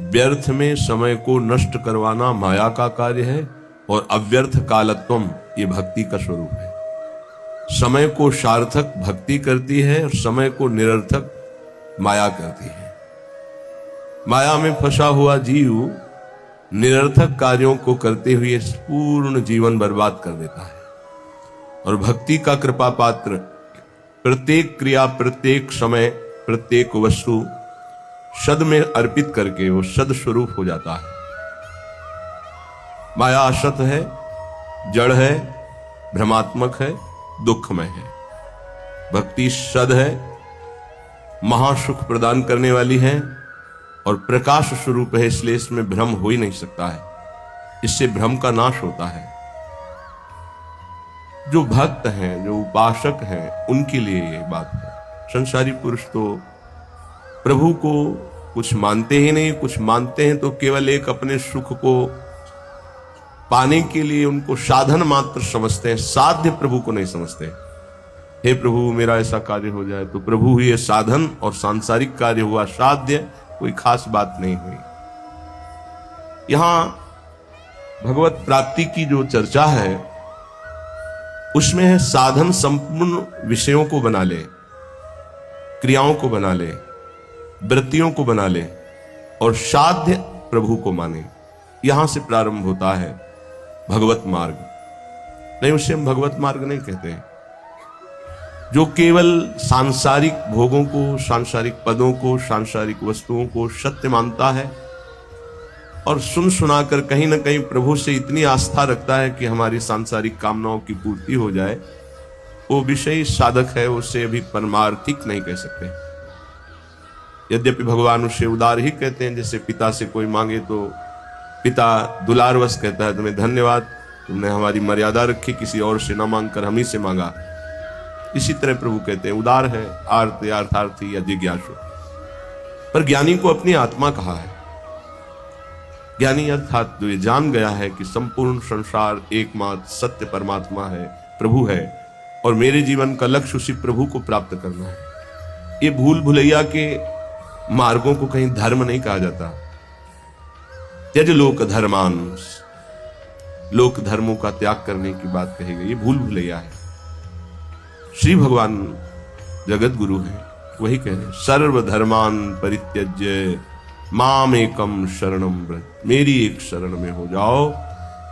व्यर्थ में समय को नष्ट करवाना माया का कार्य है और अव्यर्थ कालत्वम ये भक्ति का स्वरूप है। समय को सार्थक भक्ति करती है और समय को निरर्थक माया करती है। माया में फंसा हुआ जीव निरर्थक कार्यों को करते हुए पूर्ण जीवन बर्बाद कर देता है और भक्ति का कृपा पात्र प्रत्येक क्रिया, प्रत्येक समय, प्रत्येक वस्तु सद में अर्पित करके वो सद स्वरूप हो जाता है। माया असत है, जड़ है, भ्रमात्मक है, दुखमय है। भक्ति सद है, महासुख प्रदान करने वाली है और प्रकाश स्वरूप है, इसलिए इसमें भ्रम हो ही नहीं सकता है। इससे भ्रम का नाश होता है। जो भक्त हैं, जो उपासक हैं, उनके लिए ये बात है। संसारी पुरुष तो प्रभु को कुछ मानते ही नहीं, कुछ मानते हैं तो केवल एक अपने सुख को पाने के लिए उनको साधन मात्र समझते हैं, साध्य प्रभु को नहीं समझते। हे प्रभु मेरा ऐसा कार्य हो जाए, तो प्रभु हुए साधन और सांसारिक कार्य हुआ साध्य, कोई खास बात नहीं हुई। यहां भगवत प्राप्ति की जो चर्चा है उसमें है साधन संपूर्ण विषयों को बना ले, क्रियाओं को बना ले, वृत्तियों को बना ले और साध्य प्रभु को माने। यहां से प्रारंभ होता है भगवत मार्ग। नहीं, उसे हम भगवत मार्ग नहीं कहते। जो केवल सांसारिक भोगों को, सांसारिक पदों को, सांसारिक वस्तुओं को सत्य मानता है और सुन सुनाकर कहीं ना कहीं प्रभु से इतनी आस्था रखता है कि हमारी सांसारिक कामनाओं की पूर्ति हो जाए, वो विषयी साधक है, उसे अभी परमार्थिक नहीं कह सकते। यद्यपि भगवान उसे उदार ही कहते हैं। जैसे पिता से कोई मांगे तो पिता दुलारवश कहता है, तुम्हें धन्यवाद, तुमने हमारी मर्यादा रखी, किसी और से न मांगकर हम ही से मांगा। इसी तरह प्रभु कहते हैं उदार है, आर्त या अर्थार्थी या जिज्ञासु। पर ज्ञानी को अपनी आत्मा कहा है। ज्ञानी अर्थात जो ये जान गया है कि संपूर्ण संसार एकमात्र सत्य परमात्मा है, प्रभु है, और मेरे जीवन का लक्ष्य उसी प्रभु को प्राप्त करना है। ये भूल भुलैया के मार्गों को कहीं धर्म नहीं कहा जाता। त्यज लोक धर्मान, लोक धर्मों का त्याग करने की बात कही गई, ये भूल भुलैया है। श्री भगवान जगत गुरु है, वही कह रहे हैं सर्व धर्मान परित्यज्य माम एकम शरणम व्रज। मेरी एक शरण में हो जाओ।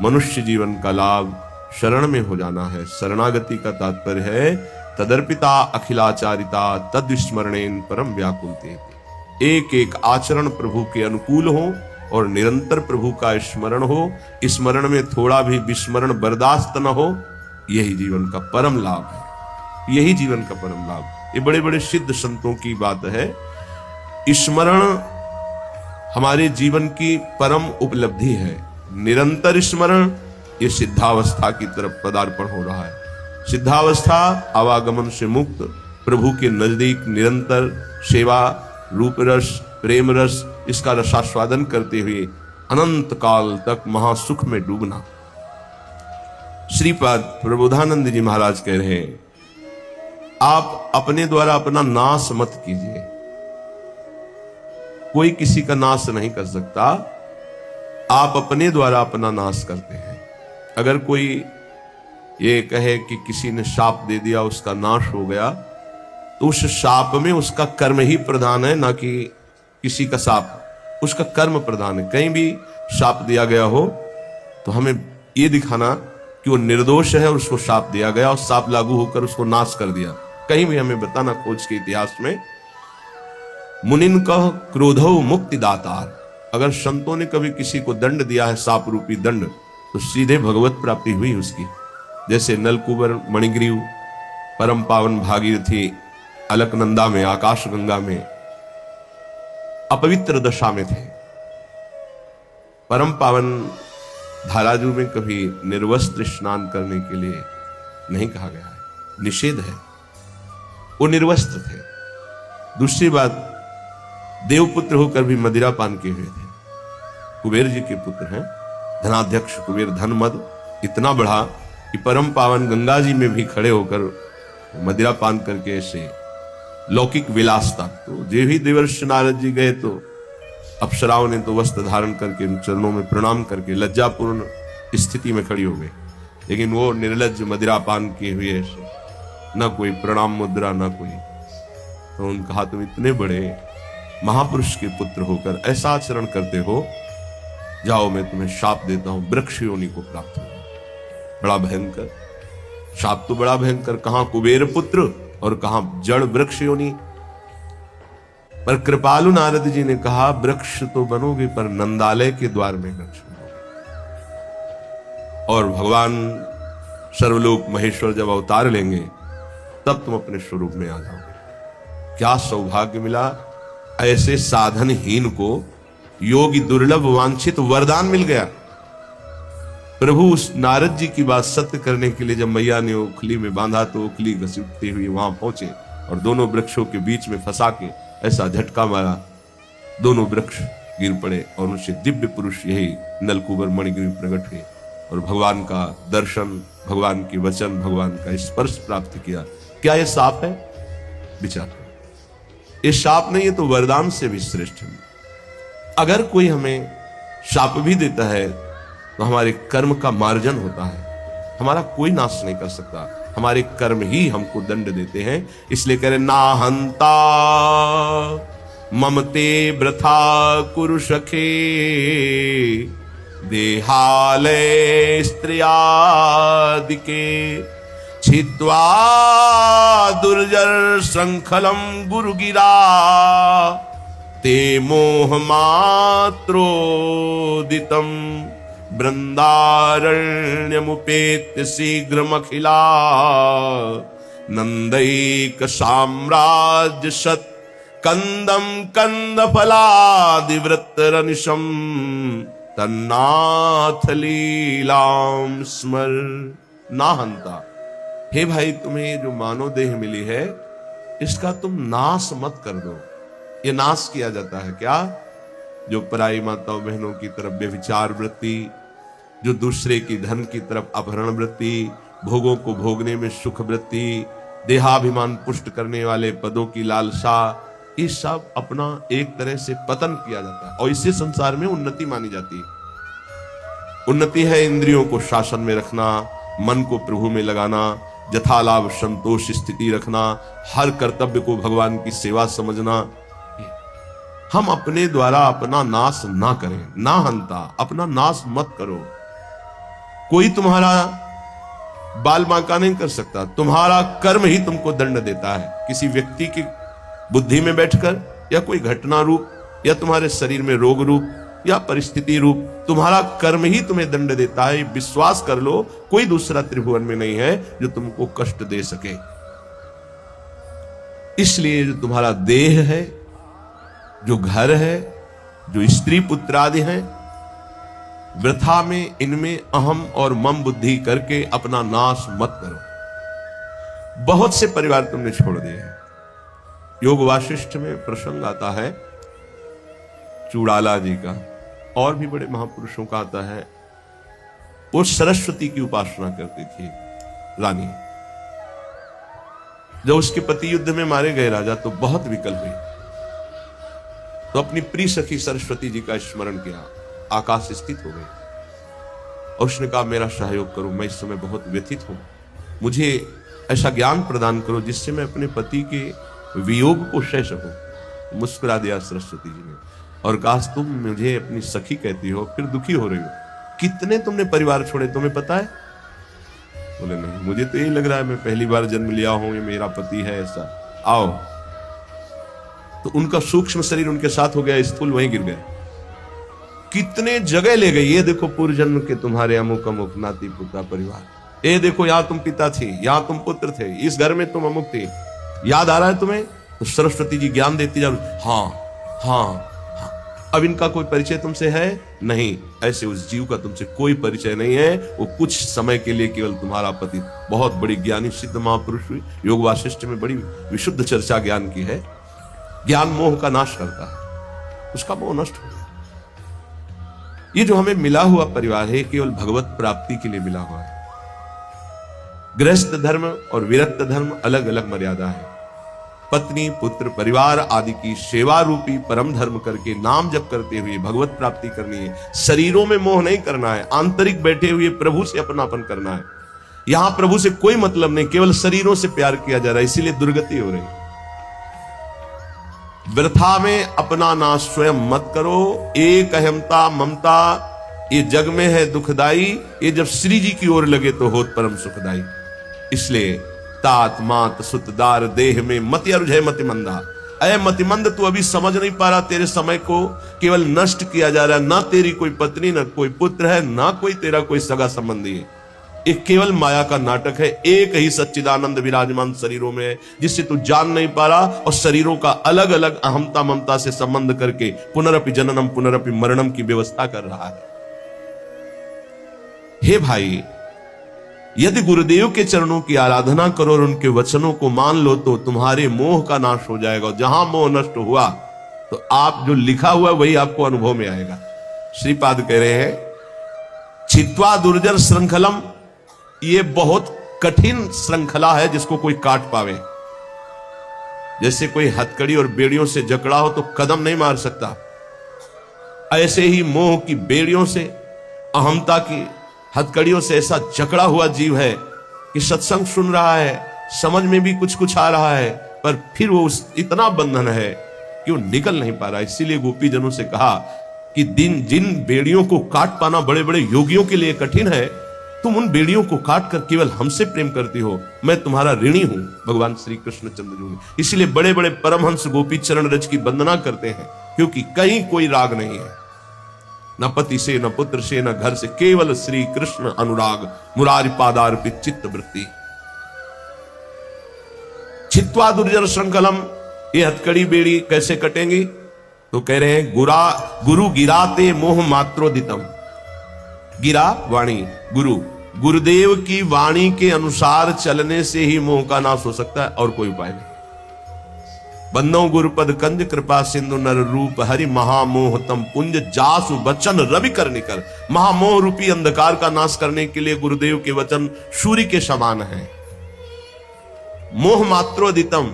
मनुष्य जीवन का लाभ शरण में हो जाना है। शरणागति का तात्पर्य है तदर्पिता अखिलाचारिता तद्विस्मरणेन परम व्याकुलते। एक एक आचरण प्रभु के अनुकूल हो और निरंतर प्रभु का स्मरण हो। स्मरण में थोड़ा भी विस्मरण बर्दाश्त न हो, यही जीवन का परम लाभ है। यही जीवन का परम लाभ। ये बड़े बड़े सिद्ध संतों की बात है। स्मरण हमारे जीवन की परम उपलब्धि है। निरंतर स्मरण, ये सिद्धावस्था की तरफ पदार्पण हो रहा है। सिद्धावस्था आवागमन से मुक्त, प्रभु के नजदीक निरंतर सेवा, रूप रस, प्रेम रस, इसका रसास्वादन करते हुए अनंत काल तक महासुख में डूबना। श्रीपाद प्रबोधानंद जी महाराज कह रहे हैं, आप अपने द्वारा अपना नाश मत कीजिए। कोई किसी का नाश नहीं कर सकता, आप अपने द्वारा अपना नाश करते हैं। अगर कोई ये कहे कि किसी ने शाप दे दिया, उसका नाश हो गया, तो उस शाप में उसका कर्म ही प्रधान है, ना कि किसी का शाप। उसका कर्म प्रधान है। कहीं भी शाप दिया गया हो तो हमें ये दिखाना कि वो निर्दोष है और उसको शाप दिया गया और शाप लागू होकर उसको नाश कर दिया। कहीं भी हमें बताना खोज के इतिहास में। मुनिन कह क्रोधो मुक्ति दातार। अगर संतों ने कभी किसी को दंड दिया है, शाप रूपी दंड, तो सीधे भगवत प्राप्ति हुई उसकी। जैसे नलकुबर मणिग्रीव परम पावन भागीरथी अलकनंदा में, आकाश गंगा में अपवित्र दशा में थे। परम पावन धाराजू में कभी निर्वस्त्र स्नान करने के लिए नहीं कहा गया है, निषेध है। वो निर्वस्त्र थे। दूसरी बात, देवपुत्र होकर भी मदिरा पान किए हुए थे। कुबेर जी के पुत्र हैं, धनाध्यक्ष कुबेर। धन मद इतना बढ़ा कि परम पावन गंगा जी में भी खड़े होकर मदिरा पान करके ऐसे लौकिक विलासता। तो जे भी देवर्षि नारद जी गए तो अप्सराओं ने तो वस्त्र धारण करके उन चरणों में प्रणाम करके लज्जापूर्ण स्थिति में खड़ी हो गई, लेकिन वो निर्लज्ज मदिरापान किए हुए न कोई प्रणाम मुद्रा न कोई। तो उन्होंने कहा तुम इतने बड़े महापुरुष के पुत्र होकर ऐसा आचरण करते हो, जाओ मैं तुम्हें शाप देता हूं, वृक्ष योनि को प्राप्त हो। बड़ा भयंकर शाप, तो बड़ा भयंकर, कहां कुबेर पुत्र और कहां जड़ वृक्ष योनि। पर कृपालु नारद जी ने कहा वृक्ष तो बनोगे पर नंदालय के द्वार में वृक्ष बनोगे। और भगवान सर्वलोक महेश्वर जब अवतार लेंगे तब तुम अपने स्वरूप में आ जाओगे। क्या सौभाग्य मिला, ऐसे साधनहीन को योगी दुर्लभ वांछित वरदान मिल गया। प्रभु उस नारद जी की बात सत्य करने के लिए जब मैया ने ओखली में बांधा तो ओखली घसीटते हुए वहां पहुंचे और दोनों वृक्षों के बीच में फंसा के ऐसा झटका मारा, दोनों वृक्ष गिर पड़े और उनसे दिव्य पुरुष यही नलकुबर मणिगिरी प्रकट हुए और भगवान का दर्शन, भगवान के वचन, भगवान का स्पर्श प्राप्त किया। क्या यह शाप है? विचार करो, ये शाप नहीं, ये तो वरदान से भी श्रेष्ठ है। अगर कोई हमें शाप भी देता है तो हमारे कर्म का मार्जन होता है, हमारा कोई नाश नहीं कर सकता, हमारे कर्म ही हमको दंड देते हैं। इसलिए कह रहे ना हंता ममते वृथा कुरु सखे, देहालय स्त्रियादिके छिद्वा दुर्जर श्रृंखलम गुरुगिरा, ते मोह मात्रोदितम वृंदारण्यमुपेत्य शीघ्रमखिला, नंदैक साम्राज्य सत कंदम कंद फलादिवृत्तरनिशम, तन्नाथ लीलाम स्मर। ना हंता, हे भाई तुम्हें जो मानव देह मिली है इसका तुम नाश मत कर दो। ये नाश किया जाता है क्या? जो पराई माताओं बहनों की तरफ व्यभिचार वृत्ति, जो दूसरे की धन की तरफ अपहरण वृत्ति, भोगों को भोगने में सुख वृत्ति, देहाभिमान पुष्ट करने वाले पदों की लालसा, ये सब अपना एक तरह से पतन किया जाता है और इससे संसार में उन्नति मानी जाती है। उन्नति है इंद्रियों को शासन में रखना, मन को प्रभु में लगाना, यथालाभ संतोष स्थिति रखना, हर कर्तव्य को भगवान की सेवा समझना। हम अपने द्वारा अपना नाश ना करें, ना हंता, अपना नाश मत करो। कोई तुम्हारा बाल बांका नहीं कर सकता, तुम्हारा कर्म ही तुमको दंड देता है। किसी व्यक्ति की बुद्धि में बैठकर या कोई घटना रूप या तुम्हारे शरीर में रोग रूप या परिस्थिति रूप, तुम्हारा कर्म ही तुम्हें दंड देता है। विश्वास कर लो, कोई दूसरा त्रिभुवन में नहीं है जो तुमको कष्ट दे सके। इसलिए जो तुम्हारा देह है, जो घर है, जो स्त्री पुत्र आदि हैं, वृथा में इनमें अहम और मम बुद्धि करके अपना नाश मत करो। बहुत से परिवार तुमने छोड़ दिए हैं। योग वाशिष्ठ में प्रसंग आता है चूड़ाला जी का, और भी बड़े महापुरुषों का आता है। वो सरस्वती की उपासना करती थी रानी। जब उसके पति युद्ध में मारे गए राजा तो बहुत विकल हुई, तो अपनी प्रिय सखी सरस्वती जी का स्मरण किया, आकाश स्थित हो गई और उसने कहा मेरा सहयोग करो, मैं इस समय बहुत व्यथित हूं, मुझे ऐसा ज्ञान प्रदान करो जिससे मैं अपने पति के वियोग को सह सकूं। मुस्कुरा दिया सरस्वती जी ने और कहा तुम मुझे अपनी सखी कहती हो, फिर दुखी हो रही हो, कितने तुमने परिवार छोड़े तुम्हें पता है? बोले नहीं, मुझे तो यही लग रहा है मैं पहली बार जन्म लिया हूं, ये मेरा पति है ऐसा। आओ, तो उनका सूक्ष्म शरीर उनके साथ हो गया, स्थूल वहीं गिर गए। कितने जगह ले गए, ये देखो पूर्व जन्म के तुम्हारे अमुक अमुक नाती पुता परिवार, ये देखो यहां तुम पिता थे, यहां तुम पुत्र थे, इस घर में तुम अमुक थे, याद आ रहा है तुम्हें? तो सरस्वती जी ज्ञान देती जा, हाँ हाँ हाँ। अब इनका कोई परिचय तुमसे है नहीं, ऐसे उस जीव का तुमसे कोई परिचय नहीं है। वो कुछ समय के लिए केवल तुम्हारा पति, बहुत बड़ी ज्ञानी सिद्ध महापुरुष हुई। योग वाशिष्ठ में बड़ी विशुद्ध चर्चा ज्ञान की है। ज्ञान मोह का नाश करता है, उसका मोह नष्ट हो गया। ये जो हमें मिला हुआ परिवार है केवल भगवत प्राप्ति के लिए मिला हुआ है। गृहस्थ धर्म और विरक्त धर्म अलग अलग मर्यादा है। पत्नी पुत्र परिवार आदि की सेवा रूपी परम धर्म करके नाम जप करते हुए भगवत प्राप्ति करनी है। शरीरों में मोह नहीं करना है, आंतरिक बैठे हुए प्रभु से अपनापन करना है। यहां प्रभु से कोई मतलब नहीं, केवल शरीरों से प्यार किया जा रहा है, इसीलिए दुर्गति हो रही। वृथा में अपना नाश स्वयं मत करो। एक अहमता ममता ये जग में है दुखदाई, ये जब श्री जी की ओर लगे तो होत परम सुखदाई। इसलिए तात मात सुतदार देह में मति अरुझय मतिमंदा। अय मतिमंद, तू अभी समझ नहीं पा रहा, तेरे समय को केवल नष्ट किया जा रहा है। ना तेरी कोई पत्नी, ना कोई पुत्र है, ना कोई तेरा कोई सगा संबंधी है। एक केवल माया का नाटक है। एक ही सच्चिदानंद विराजमान शरीरों में है, जिससे तू जान नहीं पा रहा, और शरीरों का अलग अलग अहमता ममता से संबंध करके पुनरपि जननम पुनरपि मरणम की व्यवस्था कर रहा है। हे भाई, यदि गुरुदेव के चरणों की आराधना करो और उनके वचनों को मान लो तो तुम्हारे मोह का नाश हो जाएगा। जहां मोह नष्ट हुआ तो आप जो लिखा हुआ वही आपको अनुभव में आएगा। श्रीपाद कह रहे हैं, छित्वा दुर्जर श्रृंखलम, ये बहुत कठिन श्रृंखला है जिसको कोई काट पावे। जैसे कोई हथकड़ी और बेड़ियों से जकड़ा हो तो कदम नहीं मार सकता, ऐसे ही मोह की बेड़ियों से, अहमता की हथकड़ियों से ऐसा जकड़ा हुआ जीव है कि सत्संग सुन रहा है, समझ में भी कुछ कुछ आ रहा है, पर फिर वो इतना बंधन है कि वो निकल नहीं पा रहा। इसीलिए गोपी जनों से कहा कि जिन बेड़ियों को काट पाना बड़े बड़े योगियों के लिए कठिन है, तुम उन बेड़ियों को काट कर केवल हमसे प्रेम करती हो। मैं तुम्हारा ऋणी हूं, भगवान श्री कृष्ण चंद्र जी। इसलिए बड़े बड़े परमहंस गोपी चरण रज की वंदना करते हैं, क्योंकि कहीं कोई राग नहीं है, न पति से, न पुत्र से, न घर से, केवल श्री कृष्ण अनुराग, मुरारी पादार्पित चित्त वृत्ति। छित्वा दुर्जन श्रृंखलम, ये हथकड़ी बेड़ी कैसे कटेंगी? तो कह रहे हैं, गुरु गिराते मोह मात्रोदितम। गिरा वाणी, गुरुदेव की वाणी के अनुसार चलने से ही मोह का नाश हो सकता है, और कोई उपाय नहीं। बंदो गुरुपद कंज कृपा सिंधु नर रूप हरि महामोह तम पुंज जासु वचन रवि कर निकर। महामोह रूपी अंधकार का नाश करने के लिए गुरुदेव के वचन सूर्य के समान है। मोह मात्रोदितम,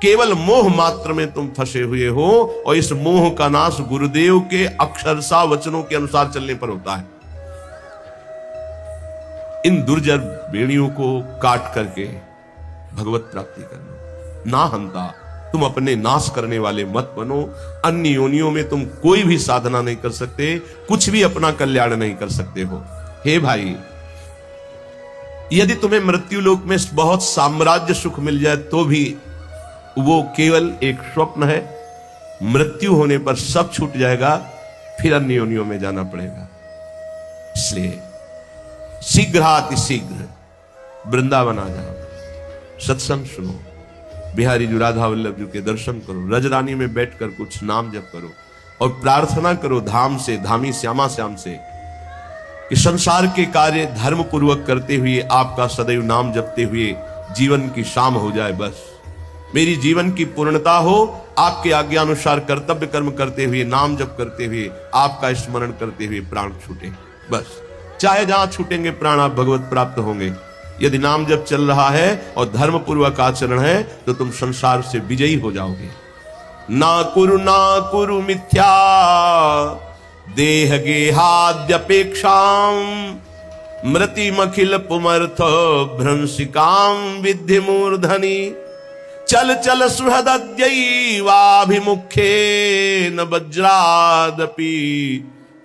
केवल मोह मात्र में तुम फंसे हुए हो, और इस मोह का नाश गुरुदेव के अक्षरशः वचनों के अनुसार चलने पर होता है। इन दुर्जर बेड़ियों को काट करके भगवत प्राप्ति करना। ना हंता, तुम अपने नाश करने वाले मत बनो। अन्य योनियों में तुम कोई भी साधना नहीं कर सकते, कुछ भी अपना कल्याण नहीं कर सकते हो। हे भाई, यदि तुम्हें मृत्यु लोक में बहुत साम्राज्य सुख मिल जाए तो भी वो केवल एक स्वप्न है। मृत्यु होने पर सब छूट जाएगा, फिर अन्य योनियों में जाना पड़ेगा। इसलिए शीघ्रातिशीघ्र वृंदावन आ जाओ, सत्संग सुनो, बिहारी जी राधा वल्लभ जी के दर्शन करो, रजरानी में बैठकर कुछ नाम जप करो, और प्रार्थना करो धाम से, धामी श्यामा श्याम से, कि संसार के कार्य धर्म पूर्वक करते हुए, आपका सदैव नाम जपते हुए जीवन की शाम हो जाए। बस मेरी जीवन की पूर्णता हो, आपके आज्ञानुसार कर्तव्य कर्म करते हुए, नाम जप करते हुए, आपका स्मरण करते हुए प्राण छूटे। बस चाहे जहां छूटेंगे प्राण, आप भगवत प्राप्त होंगे। यदि नाम जप चल रहा है और धर्म पूर्वक आचरण है तो तुम संसार से विजयी हो जाओगे। ना कुरु मिथ्या देह गेहाद्यपेक्षाम मृतिमखिल पुमर्थ भ्रंशिकाम विद्धि मूर्धनि। चल चल सुहृदयैवाभिमुखे न वज्रादपि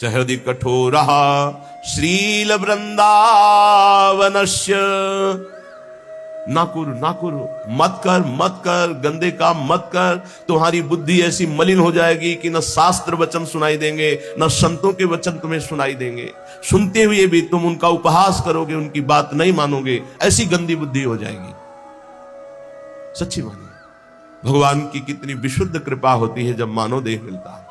हृदि कठोरः श्रील वृंदावनस्य। ना कुरु, मत कर, गंदे काम मत कर। तुम्हारी बुद्धि ऐसी मलिन हो जाएगी कि न शास्त्र वचन सुनाई देंगे, न संतों के वचन तुम्हें सुनाई देंगे। सुनते हुए भी तुम उनका उपहास करोगे, उनकी बात नहीं मानोगे, ऐसी गंदी बुद्धि हो जाएगी। सच्ची मानिए, भगवान की कितनी विशुद्ध कृपा होती है जब मानव देह मिलता है।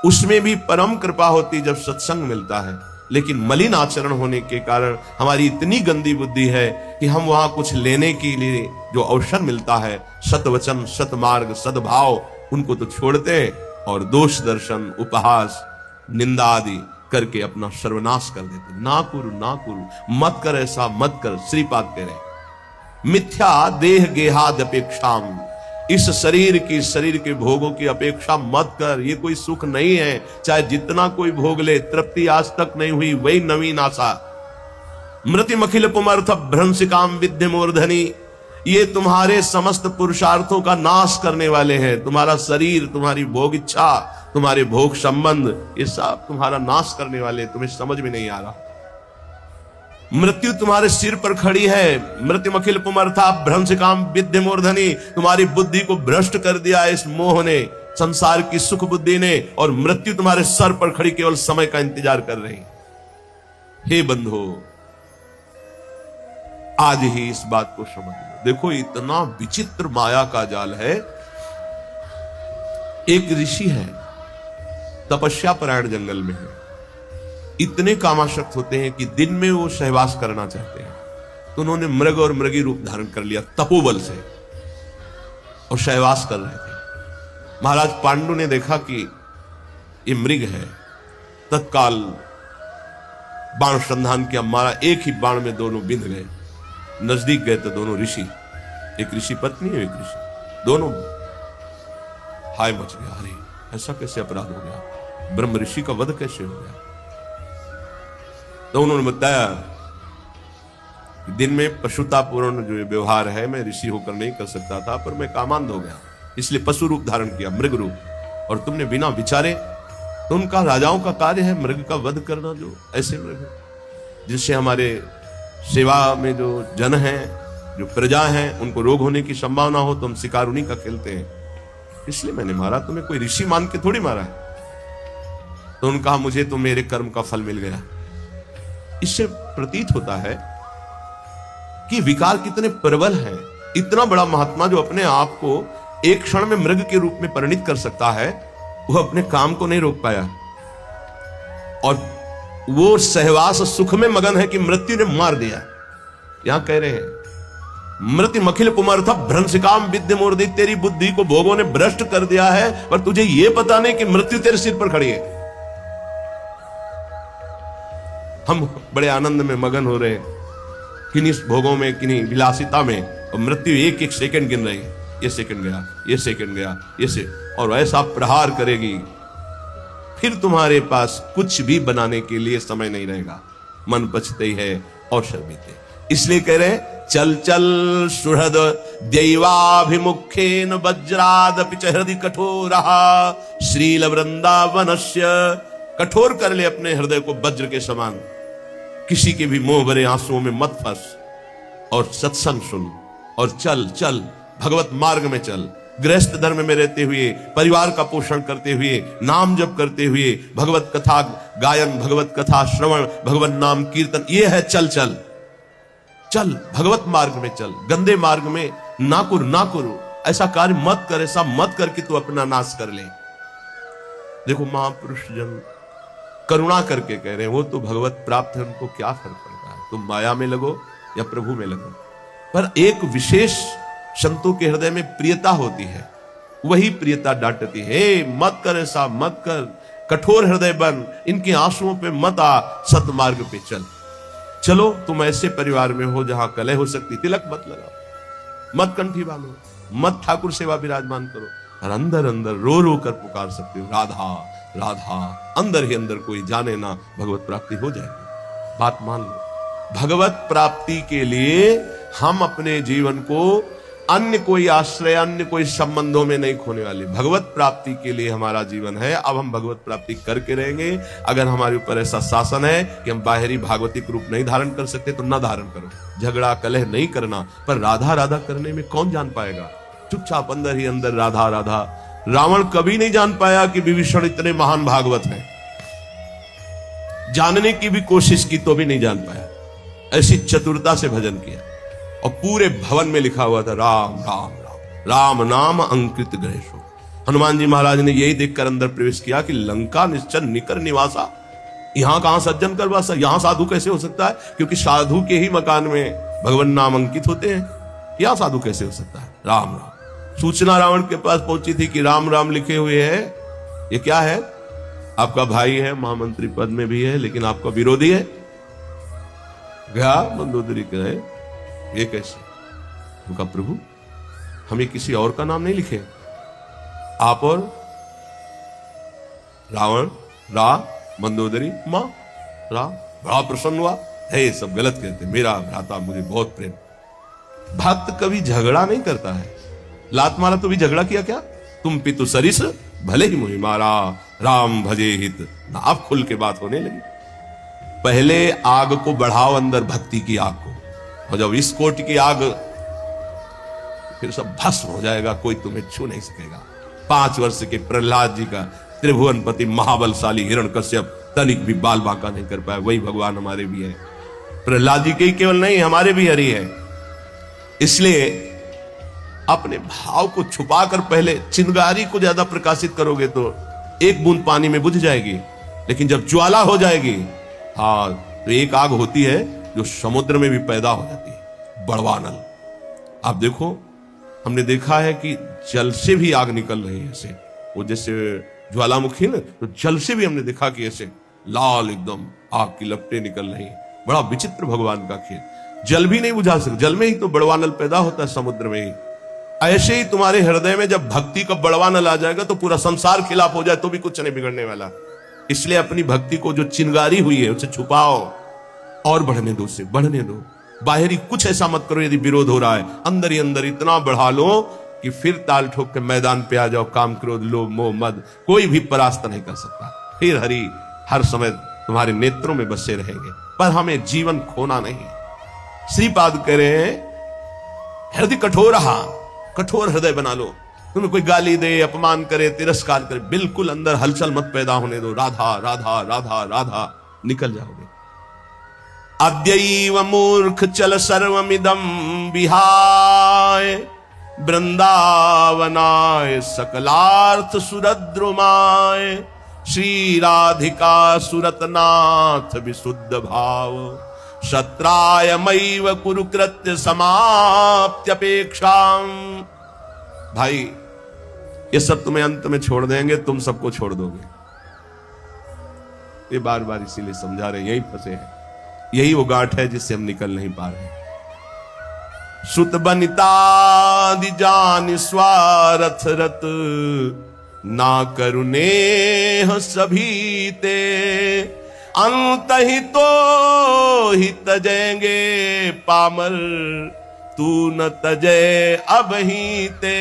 उसमें भी परम कृपा होती जब सत्संग मिलता है। लेकिन मलिन आचरण होने के कारण हमारी इतनी गंदी बुद्धि है कि हम वहां कुछ लेने के लिए जो अवसर मिलता है, सतवचन, सतमार्ग, सद्भाव, उनको तो छोड़ते हैं और दोष दर्शन, उपहास, निंदा आदि करके अपना सर्वनाश कर देते। ना कुरु, मत कर, ऐसा मत कर। श्रीपाद कह रहे मिथ्या देह गेहाद अपेक्षाम, इस शरीर के भोगों की अपेक्षा मत कर, ये कोई सुख नहीं है। चाहे जितना कोई भोग ले, तृप्ति आज तक नहीं हुई, वही नवीन आशा। मृतिमखिल पुमर्थ भ्रंशिकाम विद्य मूर्धनि, ये तुम्हारे समस्त पुरुषार्थों का नाश करने वाले हैं। तुम्हारा शरीर, तुम्हारी भोग इच्छा, तुम्हारे भोग संबंध, ये सब तुम्हारा नाश करने वाले, तुम्हें समझ में नहीं आ रहा। मृत्यु तुम्हारे सिर पर खड़ी है। मृत्युमखिल पुमर्था भ्रंशिकाम विद्य मूर्धनि, तुम्हारी बुद्धि को भ्रष्ट कर दिया इस मोह ने, संसार की सुख बुद्धि ने, और मृत्यु तुम्हारे सर पर खड़ी केवल समय का इंतजार कर रही। हे बंधो, आज ही इस बात को समझ लो। देखो, इतना विचित्र माया का जाल है। एक ऋषि है, तपस्या परायण जंगल में है, इतने कामाशक्त होते हैं कि दिन में वो सहवास करना चाहते हैं, तो उन्होंने मृग और मृगी रूप धारण कर लिया तपोबल से, और सहवास कर रहे थे। महाराज पांडु ने देखा कि ये मृग है, तत्काल बाण संधान किया, मारा, एक ही बाण में दोनों बिंध गए। नजदीक गए तो दोनों ऋषि, एक ऋषि पत्नी और एक ऋषि, दोनों हाय मच गया। अरे ऐसा कैसे अपराध हो गया, ब्रह्म ऋषि का वध कैसे हो गया? तो उन्होंने बताया कि दिन में पशुतापूर्ण जो व्यवहार है, मैं ऋषि होकर नहीं कर सकता था, पर मैं कामांध हो गया, इसलिए पशु रूप धारण किया, मृग रूप। और तुमने बिना विचारे, तो उनका राजाओं का कार्य है मृग का वध करना, जो ऐसे मृग जिससे हमारे सेवा में जो जन हैं, जो प्रजा हैं, उनको रोग होने की संभावना हो, तो हम शिकार उन्हीं का खेलते हैं, इसलिए मैंने मारा। तुम्हें कोई ऋषि मान के थोड़ी मारा है। तो उन्होंने कहा, मुझे तो मेरे कर्म का फल मिल गया। इससे प्रतीत होता है कि विकार कितने प्रबल हैं। इतना बड़ा महात्मा जो अपने आप को एक क्षण में मृग के रूप में परिणित कर सकता है, वह अपने काम को नहीं रोक पाया, और वो सहवास सुख में मगन है कि मृत्यु ने मार दिया। यहां कह रहे हैं, मृत्युमखिल पुमर्थ भ्रंशिकाम विद्य मूर्धनि, तेरी बुद्धि को भोगों ने भ्रष्ट कर दिया है, पर तुझे यह पता नहीं कि मृत्यु तेरे सिर पर खड़ी है। हम बड़े आनंद में मगन हो रहे हैं, किन्हीं भोगों में, किन्हीं विलासिता में, और मृत्यु एक एक सेकंड गिन रही है। ये सेकंड गया, ये सेकंड गया, ये से, और ऐसा प्रहार करेगी, फिर तुम्हारे पास कुछ भी बनाने के लिए समय नहीं रहेगा। मन पछते है और शर्मिते। इसलिए कह रहे हैं, चल चल सुहृद दैवाभिमुखेन वज्रादपि च हृदि कठोरः श्रील वृंदावनस्य, कठोर कर ले अपने हृदय को वज्र के समान, किसी के भी मोह भरे आंसुओं में मत फंस, और सत्संग सुन, और चल चल भगवत मार्ग में चल। गृहस्थ धर्म में रहते हुए, परिवार का पोषण करते हुए, नाम जप करते हुए, भगवत कथा गायन, भगवत कथा श्रवण, भगवत नाम कीर्तन, ये है चल चल चल, भगवत मार्ग में चल। गंदे मार्ग में ना करो, ऐसा कार्य मत कर, ऐसा मत कर कि तू अपना नाश कर ले। देखो, महापुरुष जन करुणा करके कह रहे हैं, वो तो भगवत प्राप्त है, उनको क्या फर्क पड़ता है, तुम माया में लगो या प्रभु में लगो। पर एक विशेष संतों के हृदय में प्रियता होती है, वही प्रियता डांटती है, मत कर, ऐसा मत कर, कठोर हृदय बन, इनके आंसुओं पे मत आ, सतमार्ग पे चल। चलो, तुम ऐसे परिवार में हो जहां कलह हो सकती, तिलक मत लगाओ, मत कंठी बांधो, मत ठाकुर सेवा विराजमान करो, और अंदर अंदर रो रो कर पुकार सकते हो, राधा राधा, अंदर ही अंदर, कोई जाने ना, भगवत प्राप्ति हो जाएगी। बात मान लो। भगवत प्राप्ति के लिए हम अपने जीवन को अन्य कोई आश्रय, अन्य कोई संबंधों में नहीं खोने वाले। भगवत प्राप्ति के लिए हमारा जीवन है। अब हम भगवत प्राप्ति करके रहेंगे। अगर हमारे ऊपर ऐसा शासन है कि हम बाहरी भागवतिक रूप नहीं धारण कर सकते, तो ना धारण करो, झगड़ा कलह नहीं करना। पर राधा राधा करने में कौन जान पाएगा? चुपचाप अंदर ही अंदर राधा राधा। रावण कभी नहीं जान पाया कि विभीषण इतने महान भागवत हैं। जानने की भी कोशिश की तो भी नहीं जान पाया। ऐसी चतुरता से भजन किया, और पूरे भवन में लिखा हुआ था राम राम राम, राम नाम अंकित ग्रहेशो। हनुमान जी महाराज ने यही देखकर अंदर प्रवेश किया कि लंका निश्चल निकर निवासा, यहां कहां सज्जन कर वासा, यहां साधु कैसे हो सकता है? क्योंकि साधु के ही मकान में भगवान नाम अंकित होते हैं, यहां साधु कैसे हो सकता है? राम राम। सूचना रावण के पास पहुंची थी कि राम राम लिखे हुए है, ये क्या है? आपका भाई है, महामंत्री पद में भी है, लेकिन आपका विरोधी है। गया मंदोदरी कहे, ये कैसे? उनका प्रभु हमें किसी और का नाम नहीं लिखे। आप और रावण, रा, मंदोदरी, मां, रा, बड़ा प्रसन्न हुआ। है सब गलत कहते, मेरा भ्राता मुझे बहुत प्रेम। भक्त कभी झगड़ा नहीं करता है। लात मारा तो भी झगड़ा किया क्या? तुम पितु सरिस भले ही मुझे मारा, राम भजे हित। आप खुल के बात होने लगी। पहले आग को बढ़ाओ अंदर, भक्ति की आग को, और जब इस कोटि की आग, फिर सब भस्म हो जाएगा, कोई तुम्हें छू नहीं सकेगा। 5 वर्ष के प्रहलाद जी का त्रिभुवनपति महाबलशाली हिरण्यकश्यप तनिक भी बाल बांका नहीं कर पाया। वही भगवान हमारे भी है। प्रहलाद जी के ही केवल नहीं, हमारे भी हरि है। इसलिए अपने भाव को छुपाकर पहले चिंगारी को ज्यादा प्रकाशित करोगे तो एक बूंद पानी में बुझ जाएगी, लेकिन जब ज्वाला हो जाएगी, हाँ, तो एक आग होती है जो समुद्र में भी पैदा हो जाती है, बड़वानल। आप देखो, हमने देखा है कि जल से भी आग निकल रही है ऐसे, वो जैसे ज्वालामुखी ना, तो जल से भी हमने देखा कि ऐसे लाल एकदम आग की लपटें निकल रही है। बड़ा विचित्र भगवान का खेल। जल भी नहीं बुझा सकते, जल में ही तो बड़वानल पैदा होता है, समुद्र में ही। ऐसे ही तुम्हारे हृदय में जब भक्ति का बड़वानल आ जाएगा तो पूरा संसार खिलाफ हो जाए तो भी कुछ नहीं बिगड़ने वाला। इसलिए अपनी भक्ति को जो चिंगारी हुई है उसे छुपाओ और बढ़ने दो, उसे बढ़ने दो। बाहरी कुछ ऐसा मत करो यदि विरोध हो रहा है, अंदर ही अंदर इतना बढ़ा लो कि फिर ताल ठोक के मैदान पे आ जाओ। काम, क्रोध, लोभ, मोह, मद कोई भी परास्त नहीं कर सकता। फिर हरि हर समय तुम्हारे नेत्रों में बसे रहेंगे। पर हमें जीवन खोना नहीं। श्रीपाद कह रहे हैं, हृदय कठोर, कठोर हृदय बना लो। तुम्हें कोई गाली दे, अपमान करे, तिरस्कार करे, बिल्कुल अंदर हलचल मत पैदा होने दो। राधा राधा राधा राधा, निकल जाओगे। अद्यैव मूर्ख चल सर्वमिदं विहाय, वृंदावनाय सकलार्थ सुरद्रुमाय, श्री राधिका सुरतनाथ विशुद्ध भाव, शत्रायमैव कुरुकृत्य समाप्त्यपेक्षां। भाई, ये सब तुम्हें अंत में छोड़ देंगे, तुम सबको छोड़ दोगे। ये बार बार इसीलिए समझा रहे, यही फंसे हैं, यही वो गांठ है जिससे हम निकल नहीं पा रहे। सुत बनिता जान स्वार्थ रत, ना करुणे सभी ते, अंत ही तो ही तजेंगे पामर, तू न तजे अब ही ते,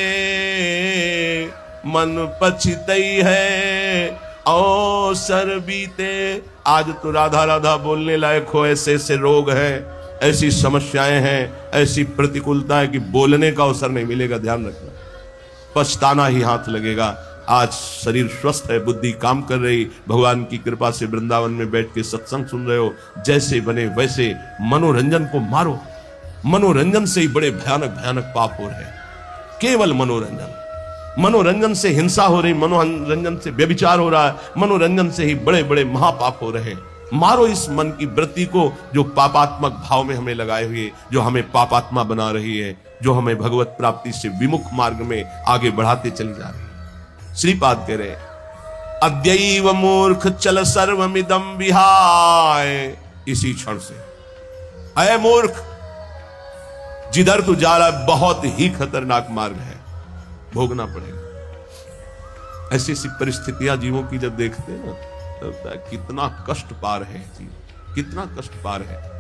मन पछतई है अवसर बीते। आज तो राधा राधा बोलने लायक हो, ऐसे ऐसे रोग हैं, ऐसी समस्याएं हैं, ऐसी प्रतिकूलता है कि बोलने का अवसर नहीं मिलेगा। ध्यान रखना, पछताना ही हाथ लगेगा। आज शरीर स्वस्थ है, बुद्धि काम कर रही, भगवान की कृपा से वृंदावन में बैठ के सत्संग सुन रहे हो। जैसे बने वैसे मनोरंजन को मारो। मनोरंजन से ही बड़े भयानक भयानक पाप हो रहे हैं। केवल मनोरंजन, मनोरंजन से हिंसा हो रही, मनोरंजन से व्यभिचार हो रहा है, मनोरंजन से ही बड़े बड़े महापाप हो रहे हैं। मारो इस मन की वृत्ति को जो पापात्मक भाव में हमें लगाए हुए, जो हमें पापात्मा बना रही है, जो हमें भगवत प्राप्ति से विमुख मार्ग में आगे बढ़ाते चली जा रही है। श्रीपाद कह रहे, अद्यैव मूर्ख चल सर्वमिदं विहाय। इसी क्षण से, अय मूर्ख, जिधर तू जा रहा है बहुत ही खतरनाक मार्ग है, भोगना पड़ेगा। ऐसी ऐसी परिस्थितियां जीवों की जब देखते हैं ना, तब कितना कष्ट पा रहे हैं जीव, कितना कष्ट पा रहे हैं।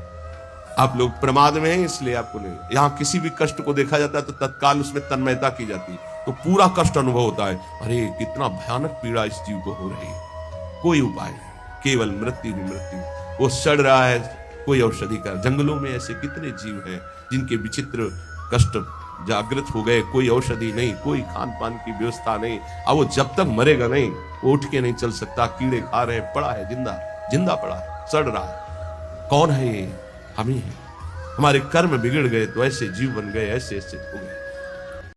आप लोग प्रमाद में हैं इसलिए आपको नहीं, यहां किसी भी कष्ट को देखा जाता है तो तत्काल उसमें तन्मयता की जाती है, तो पूरा कष्ट अनुभव होता है। अरे कितना भयानक पीड़ा इस जीव को हो रही है, कोई उपाय नहीं, केवल मृत्यु ही मृत्यु। वो सड़ रहा है, कोई औषधि का। जंगलों में ऐसे कितने जीव हैं जिनके विचित्र कष्ट जागृत हो गए, कोई औषधि नहीं, कोई खान पान की व्यवस्था नहीं। अब वो जब तक मरेगा नहीं, वो उठ के नहीं चल सकता, कीड़े खा रहे हैं, पड़ा है जिंदा, जिंदा पड़ा है, सड़ रहा है। कौन है ये? हम ही हैं। हमारे कर्म बिगड़ गए तो ऐसे जीव बन गए, ऐसे ऐसे हो गए।